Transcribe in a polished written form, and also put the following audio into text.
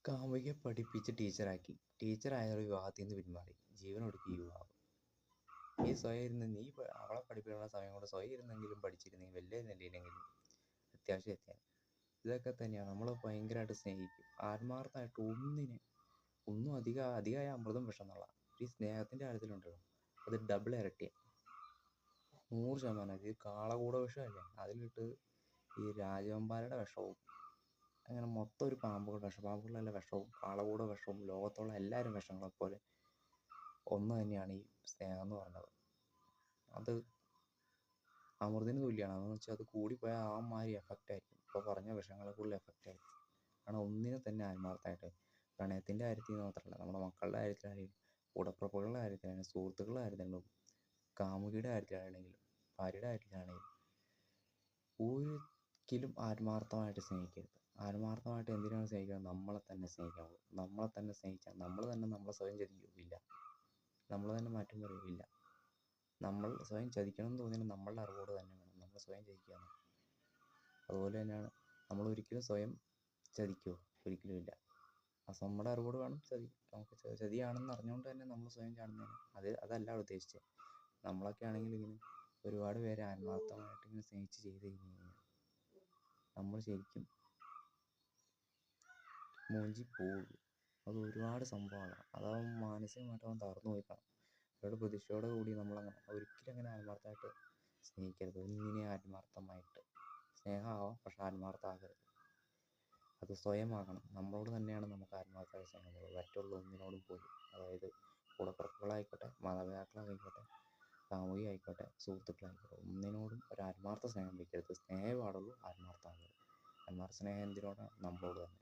കാമുകിയെ പഠിപ്പിച്ച് ടീച്ചറാക്കി. ടീച്ചറായവൾ വിവാഹത്തിൽ നിന്ന് പിന്മാറി. ജീവനൊടുക്കി യുവാവ്. നീ സ്വയം ഇരുന്ന് അവളെ പഠിപ്പിക്കാനുള്ള സമയം കൊണ്ട് സ്വയം ഇരുന്നെങ്കിലും പഠിച്ചിരുന്നെങ്കിൽ വലിയ നിലയിലെങ്കിലും അത്യാവശ്യം എത്തിയാണ്. ഇതൊക്കെ തന്നെയാണ് നമ്മൾ ഭയങ്കരമായിട്ട് സ്നേഹിക്കും. ആത്മാർത്ഥമായിട്ട് ഒന്നും അധികമായ അമൃതം വിഷം എന്നുള്ള ഈ സ്നേഹത്തിൻ്റെ കാര്യത്തിലുണ്ടല്ലോ, അത് ഡബിൾ ഇരട്ടിയാണ്. 100%. ഇത് കാളകൂട വിഷമല്ലേ, അതിലിട്ട് ഈ രാജവെമ്പാലയുടെ വിഷവും അങ്ങനെ മൊത്തം ഒരു വിഷപാമ്പുകളുടെ വിഷവും കാളകൂട വിഷവും ലോകത്തുള്ള എല്ലാവരും വിഷങ്ങളെപ്പോലെ ഒന്ന് തന്നെയാണ് ഈ സ്നേഹം എന്ന് പറയുന്നത്. അത് അമൃതിന് തുല്യമാണ്. അതെന്ന് വെച്ചാൽ അത് കൂടിപ്പോയാൽ ആ മാതിരി എഫക്റ്റ് ആയിരിക്കും. ഇപ്പോൾ പറഞ്ഞ വിഷങ്ങളെക്കുള്ള എഫക്റ്റ് ആയിരിക്കും. കാരണം ഒന്നിനെ തന്നെ ആത്മാർത്ഥമായിട്ട് പ്രണയത്തിൻ്റെ കാര്യത്തിൽ മാത്രമല്ല, നമ്മുടെ മക്കളുടെ കാര്യത്തിലാണെങ്കിലും കൂടപ്പിറപ്പുകളുടെ കാര്യത്തിലാണെങ്കിലും സുഹൃത്തുക്കളുടെ കാര്യത്തിലാണെങ്കിലും കാമുകിയുടെ കാര്യത്തിലാണെങ്കിലും ഭാര്യയുടെ കാര്യത്തിലാണെങ്കിലും ഒരിക്കലും ആത്മാർത്ഥമായിട്ട് സ്നേഹിക്കരുത്. ആത്മാർത്ഥമായിട്ട് എന്തിനാണ് സ്നേഹിക്കുന്നത്? നമ്മളെ തന്നെ സ്നേഹിക്കാവുള്ളൂ. നമ്മളെ തന്നെ സ്നേഹിച്ചാൽ നമ്മൾ തന്നെ നമ്മളെ സ്വയം ചതിക്കുകയില്ല. നമ്മൾ തന്നെ മാറ്റം പറയുകയില്ല. നമ്മൾ സ്വയം ചതിക്കണം എന്ന് തോന്നിയാൽ നമ്മളുടെ അറിവോട് തന്നെ വേണം നമ്മൾ സ്വയം ചതിക്കുക. അതുപോലെ തന്നെയാണ് നമ്മൾ ഒരിക്കലും സ്വയം ചതിക്കുമോ? ഒരിക്കലും ഇല്ല. നമ്മുടെ അറിവോട് വേണം നമുക്ക് ചതിയാണെന്ന് അറിഞ്ഞുകൊണ്ട് തന്നെ നമ്മൾ സ്വയം കാണുന്നതിന് അതല്ല ഉദ്ദേശിച്ചത്. നമ്മളൊക്കെ ആണെങ്കിൽ ഇങ്ങനെ ഒരുപാട് പേരെ ആത്മാർത്ഥമായിട്ട് ഇങ്ങനെ സ്നേഹിച്ച് ചെയ്ത് കഴിഞ്ഞ് കഴിഞ്ഞാൽ നമ്മൾ ശരിക്കും മൂഞ്ചി പോവുള്ളൂ. അത് ഒരുപാട് സംഭവമാണ്. അതാവും മാനസികമായിട്ട് അവൻ തകർന്നു പോയി കാണും. അവരുടെ പ്രതീക്ഷയോടെ കൂടി നമ്മളങ്ങനെ ഒരിക്കലും അങ്ങനെ ആത്മാർത്ഥമായിട്ട് സ്നേഹിക്കരുത്. ഇങ്ങനെ ആത്മാർത്ഥമായിട്ട് സ്നേഹമാവാം, പക്ഷെ ആത്മാർത്ഥമാകരുത്. അത് സ്വയമാകണം. നമ്മളോട് തന്നെയാണ് നമുക്ക് ആത്മാർത്ഥമായ സ്നേഹം. മറ്റുള്ള ഒന്നിനോടും പോലും, അതായത് കൂടപ്പിറപ്പുകളായിക്കോട്ടെ, മാതാപിതാക്കളായിക്കോട്ടെ, കാമുകി ആയിക്കോട്ടെ, സുഹൃത്തുക്കളായിക്കോട്ടെ, ഒന്നിനോടും ഒരു ആത്മാർത്ഥ സ്നേഹം വയ്ക്കരുത്. സ്നേഹമേ പാടുള്ളൂ, ആത്മാർത്ഥമാകരുത്. ആത്മാർത്ഥ സ്നേഹം എന്തിനോടാണ്? നമ്മളോട് തന്നെ.